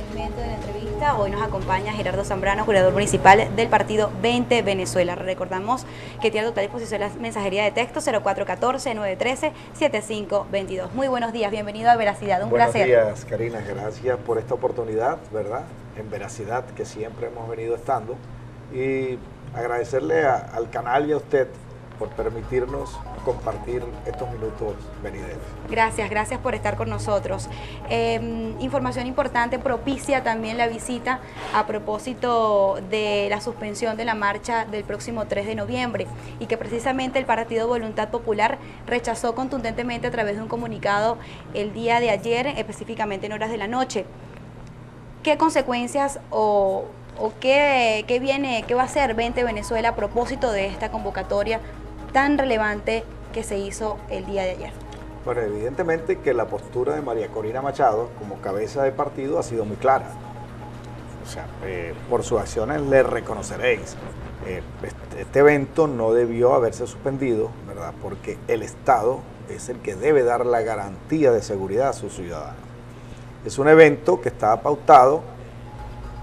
segmento de la entrevista. Hoy nos acompaña Gerardo Zambrano, curador municipal del partido 20 Venezuela. Recordamos que tiene a total disposición la mensajería de texto 0414-913-7522. Muy buenos días, bienvenido a Veracidad, un placer. Buenos días, Karina, gracias por esta oportunidad, ¿verdad? En Veracidad, que siempre hemos venido estando, y agradecerle al canal y a usted por permitirnos compartir estos minutos venideros. Gracias por estar con nosotros. Información importante, propicia también la visita a propósito de la suspensión de la marcha del próximo 3 de noviembre y que precisamente el Partido Voluntad Popular rechazó contundentemente a través de un comunicado el día de ayer, específicamente en horas de la noche. ¿Qué consecuencias o qué va a hacer 20 Venezuela a propósito de esta convocatoria tan relevante que se hizo el día de ayer? Bueno, evidentemente que la postura de María Corina Machado como cabeza de partido ha sido muy clara. O sea, por sus acciones le reconoceréis. Este evento no debió haberse suspendido, ¿verdad? Porque el Estado es el que debe dar la garantía de seguridad a sus ciudadanos. Es un evento que está pautado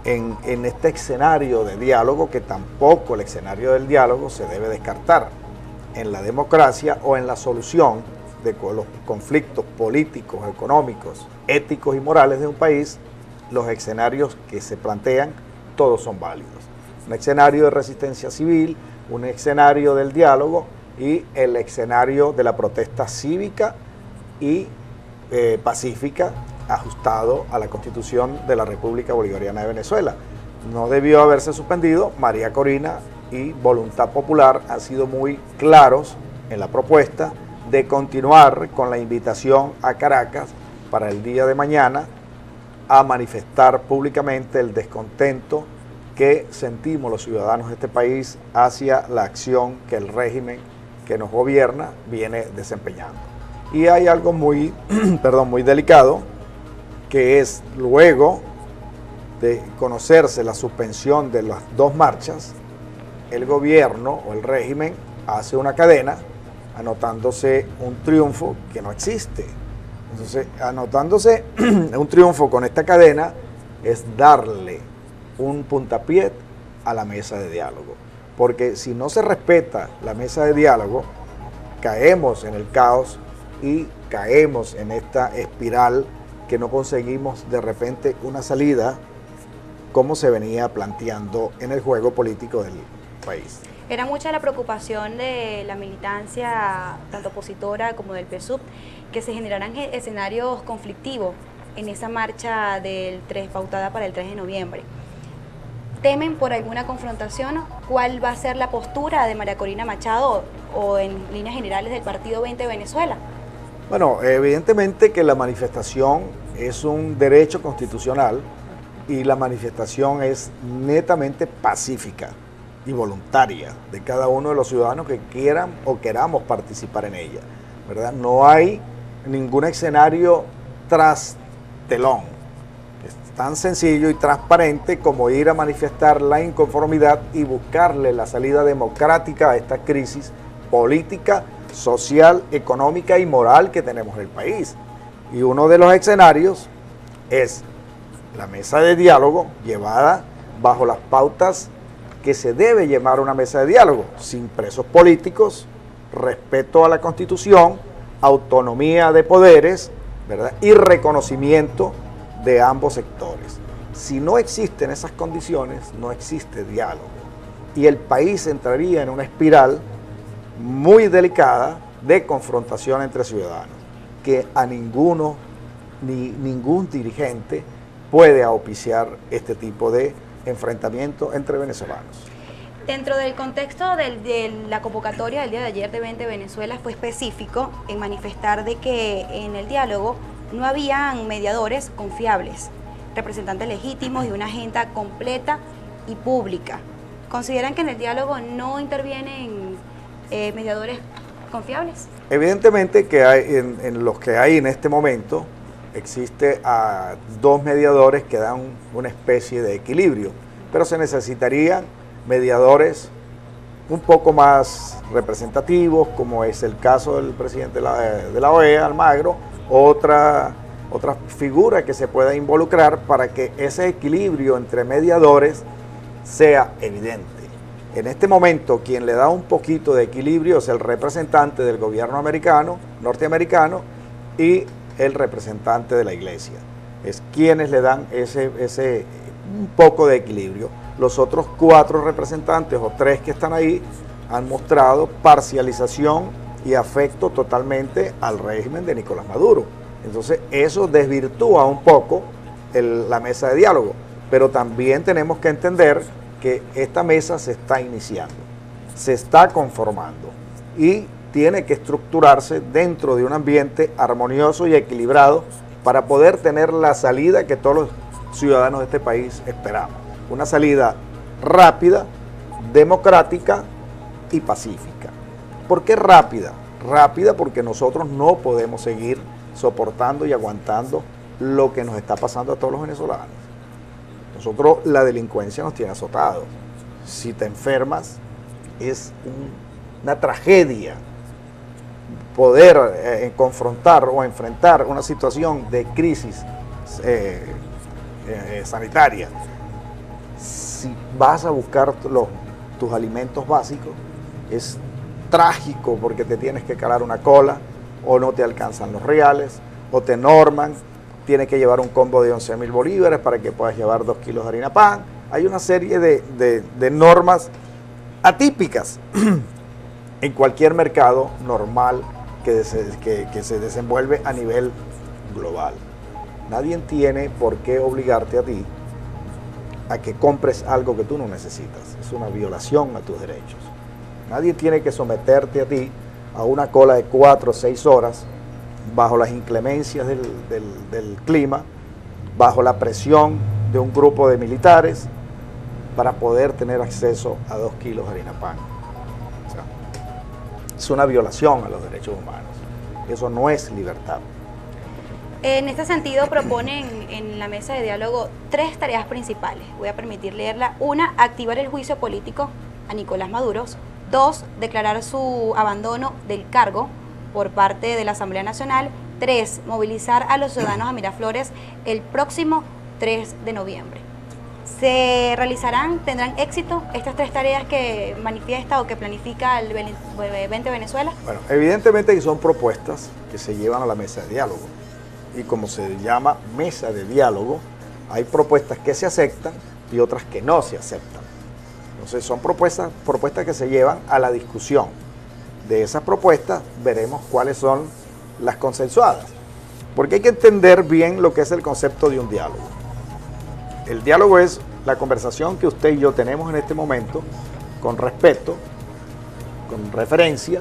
en este escenario de diálogo, que tampoco el escenario del diálogo se debe descartar. En la democracia o en la solución de los conflictos políticos, económicos, éticos y morales de un país, los escenarios que se plantean, todos son válidos. Un escenario de resistencia civil, un escenario del diálogo y el escenario de la protesta cívica y pacífica, ajustado a la Constitución de la República Bolivariana de Venezuela. No debió haberse suspendido. María Corina y Voluntad Popular han sido muy claros en la propuesta de continuar con la invitación a Caracas para el día de mañana a manifestar públicamente el descontento que sentimos los ciudadanos de este país hacia la acción que el régimen que nos gobierna viene desempeñando. Y hay algo muy, muy delicado, que es luego de conocerse la suspensión de las dos marchas, el gobierno o el régimen hace una cadena anotándose un triunfo que no existe. Entonces, anotándose un triunfo con esta cadena es darle un puntapié a la mesa de diálogo. Porque si no se respeta la mesa de diálogo, caemos en el caos y caemos en esta espiral que no conseguimos de repente una salida como se venía planteando en el juego político del país. Era mucha la preocupación de la militancia, tanto opositora como del PSUV, que se generaran escenarios conflictivos en esa marcha del 3, pautada para el 3 de noviembre. ¿Temen por alguna confrontación? ¿Cuál va a ser la postura de María Corina Machado o en líneas generales del partido 20 Venezuela? Bueno, evidentemente que la manifestación es un derecho constitucional y la manifestación es netamente pacífica y voluntaria de cada uno de los ciudadanos que quieran o queramos participar en ella, ¿verdad? No hay ningún escenario tras telón. Es tan sencillo y transparente como ir a manifestar la inconformidad y buscarle la salida democrática a esta crisis política, social, económica y moral que tenemos en el país. Y uno de los escenarios es la mesa de diálogo llevada bajo las pautas que se debe llevar una mesa de diálogo, sin presos políticos, respeto a la Constitución, autonomía de poderes, ¿verdad? Y reconocimiento de ambos sectores. Si no existen esas condiciones, no existe diálogo. Y el país entraría en una espiral muy delicada de confrontación entre ciudadanos, que a ninguno, ni ningún dirigente puede auspiciar este tipo de enfrentamiento entre venezolanos. Dentro del contexto de la convocatoria del día de ayer de 20 Venezuela fue específico en manifestar de que en el diálogo no habían mediadores confiables, representantes legítimos y una agenda completa y pública. ¿Consideran que en el diálogo no intervienen mediadores confiables? Evidentemente que hay, en los que hay en este momento existe a dos mediadores que dan una especie de equilibrio, pero se necesitarían mediadores un poco más representativos, como es el caso del presidente de la OEA, Almagro, otra otra figura que se pueda involucrar para que ese equilibrio entre mediadores sea evidente. En este momento, quien le da un poquito de equilibrio es el representante del gobierno norteamericano, y el representante de la iglesia. Es quienes le dan ese un poco de equilibrio. Los otros 4 representantes o 3 que están ahí han mostrado parcialización y afecto totalmente al régimen de Nicolás Maduro. Entonces eso desvirtúa un poco la mesa de diálogo, pero también tenemos que entender que esta mesa se está iniciando, se está conformando y tiene que estructurarse dentro de un ambiente armonioso y equilibrado para poder tener la salida que todos los ciudadanos de este país esperamos. Una salida rápida, democrática y pacífica. ¿Por qué rápida? Rápida porque nosotros no podemos seguir soportando y aguantando lo que nos está pasando a todos los venezolanos. Nosotros, la delincuencia nos tiene azotados. Si te enfermas, es una tragedia poder confrontar o enfrentar una situación de crisis sanitaria. Si vas a buscar tus alimentos básicos, es trágico porque te tienes que calar una cola, o no te alcanzan los reales, o te norman, tienes que llevar un combo de 11.000 bolívares para que puedas llevar 2 kilos de harina pan. Hay una serie de normas atípicas en cualquier mercado normal que se desenvuelve a nivel global. Nadie tiene por qué obligarte a ti a que compres algo que tú no necesitas. Es una violación a tus derechos. Nadie tiene que someterte a ti a una cola de 4 o 6 horas bajo las inclemencias del clima, bajo la presión de un grupo de militares para poder tener acceso a 2 kilos de harina pan. O sea, es una violación a los derechos humanos. Eso no es libertad. En este sentido, proponen en la mesa de diálogo 3 tareas principales. Voy a permitir leerla. 1, activar el juicio político a Nicolás Maduro. 2, declarar su abandono del cargo por parte de la Asamblea Nacional. 3, movilizar a los ciudadanos a Miraflores el próximo 3 de noviembre. ¿Se realizarán, tendrán éxito estas 3 tareas que manifiesta o que planifica el 20 Venezuela? Bueno, evidentemente que son propuestas que se llevan a la mesa de diálogo. Y como se llama mesa de diálogo, hay propuestas que se aceptan y otras que no se aceptan. Entonces son propuestas que se llevan a la discusión. De esas propuestas veremos cuáles son las consensuadas. Porque hay que entender bien lo que es el concepto de un diálogo. El diálogo es la conversación que usted y yo tenemos en este momento, con respeto, con referencia,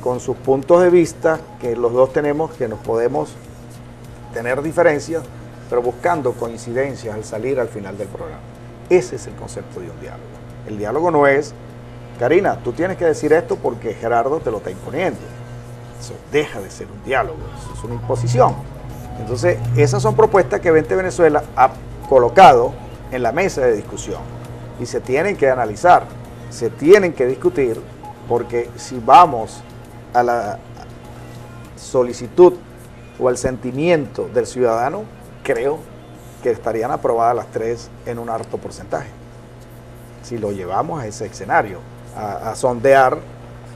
con sus puntos de vista, que los dos tenemos, que nos podemos tener diferencias, pero buscando coincidencias al salir al final del programa. Ese es el concepto de un diálogo. El diálogo no es, Karina, tú tienes que decir esto porque Gerardo te lo está imponiendo. Eso deja de ser un diálogo, eso es una imposición. Entonces, esas son propuestas que 20 Venezuela ha colocado en la mesa de discusión y se tienen que analizar, se tienen que discutir, porque si vamos a la solicitud o al sentimiento del ciudadano, creo que estarían aprobadas las 3 en un alto porcentaje. Si lo llevamos a ese escenario, a sondear,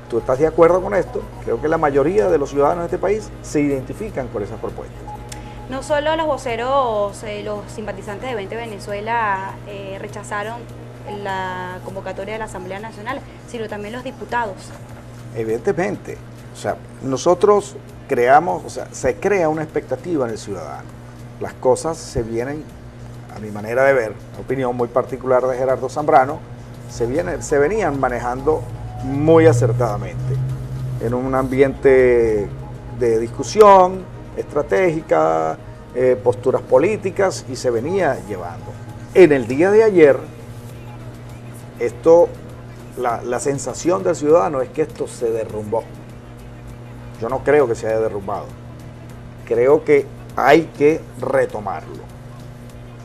¿tú estás de acuerdo con esto? Creo que la mayoría de los ciudadanos de este país se identifican con esas propuestas. No solo los voceros, los simpatizantes de 20 Venezuela rechazaron la convocatoria de la Asamblea Nacional, sino también los diputados. Evidentemente, o sea, nosotros creamos, o sea, se crea una expectativa en el ciudadano. Las cosas se vienen, a mi manera de ver, opinión muy particular de Gerardo Zambrano, se venían manejando muy acertadamente en un ambiente de discusión estratégica, posturas políticas, y se venía llevando. En el día de ayer, la sensación del ciudadano es que esto se derrumbó. Yo no creo que se haya derrumbado. Creo que hay que retomarlo.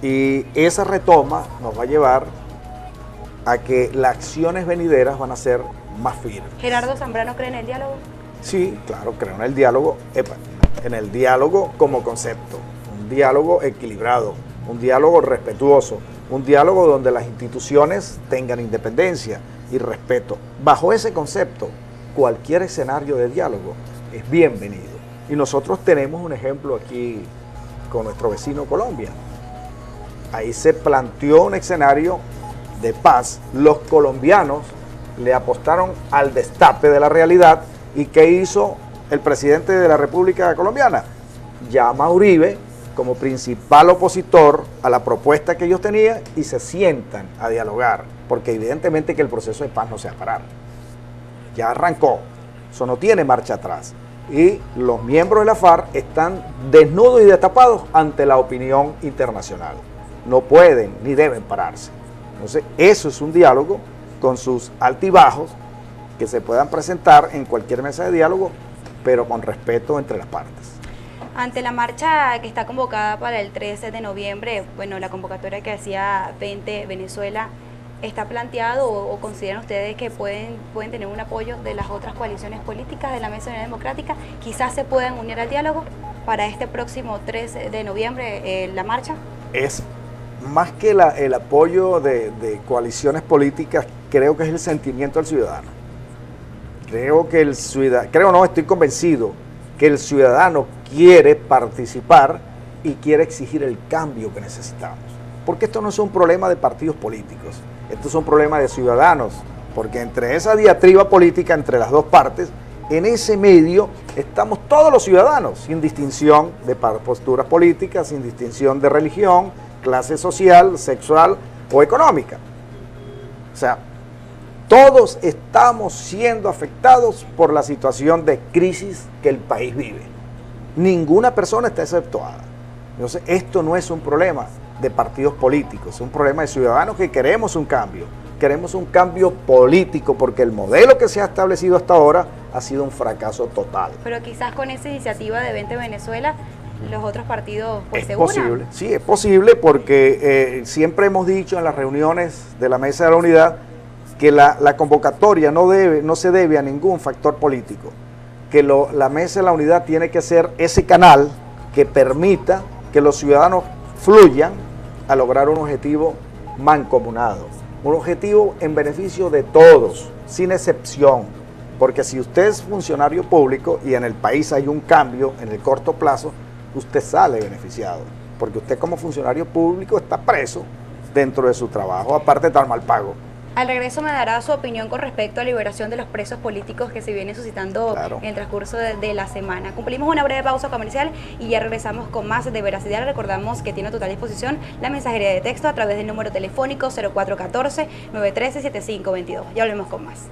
Y esa retoma nos va a llevar a que las acciones venideras van a ser más firmes. ¿Gerardo Zambrano cree en el diálogo? Sí, claro, creo en el diálogo. en el diálogo como concepto, un diálogo equilibrado, un diálogo respetuoso, un diálogo donde las instituciones tengan independencia y respeto. Bajo ese concepto, cualquier escenario de diálogo es bienvenido. Y nosotros tenemos un ejemplo aquí con nuestro vecino Colombia. Ahí se planteó un escenario de paz. Los colombianos le apostaron al destape de la realidad. ¿Y qué hizo el presidente de la República Colombiana? Llama a Uribe como principal opositor a la propuesta que ellos tenían y se sientan a dialogar, porque evidentemente que el proceso de paz no se va a parar. Ya arrancó, eso no tiene marcha atrás. Y los miembros de la FARC están desnudos y destapados ante la opinión internacional. No pueden ni deben pararse. Entonces, eso es un diálogo con sus altibajos que se puedan presentar en cualquier mesa de diálogo, pero con respeto entre las partes. Ante la marcha que está convocada para el 13 de noviembre, bueno, la convocatoria que hacía 20 Venezuela, ¿está planteado o consideran ustedes que pueden tener un apoyo de las otras coaliciones políticas de la Mesa de Unidad Democrática? Quizás se puedan unir al diálogo para este próximo 13 de noviembre, la marcha. Es más que el apoyo de coaliciones políticas, creo que es el sentimiento del ciudadano. Estoy convencido que el ciudadano quiere participar y quiere exigir el cambio que necesitamos. Porque esto no es un problema de partidos políticos, esto es un problema de ciudadanos, porque entre esa diatriba política entre las dos partes, en ese medio estamos todos los ciudadanos, sin distinción de posturas políticas, sin distinción de religión, clase social, sexual o económica. O sea, todos estamos siendo afectados por la situación de crisis que el país vive. Ninguna persona está exceptuada. Entonces, esto no es un problema de partidos políticos, es un problema de ciudadanos que queremos un cambio político, porque el modelo que se ha establecido hasta ahora ha sido un fracaso total. Pero quizás con esa iniciativa de 20 Venezuela, los otros partidos pues se unan. Es posible, sí, es posible, porque siempre hemos dicho en las reuniones de la Mesa de la Unidad que la convocatoria no se debe a ningún factor político, que la Mesa de la Unidad tiene que ser ese canal que permita que los ciudadanos fluyan a lograr un objetivo mancomunado, un objetivo en beneficio de todos, sin excepción, porque si usted es funcionario público y en el país hay un cambio en el corto plazo, usted sale beneficiado, porque usted como funcionario público está preso dentro de su trabajo, aparte de estar mal pago. Al regreso me dará su opinión con respecto a la liberación de los presos políticos que se viene suscitando en el transcurso de la semana. Cumplimos una breve pausa comercial y ya regresamos con más de Veracidad. Recordamos que tiene a total disposición la mensajería de texto a través del número telefónico 0414-913-7522. Ya volvemos con más.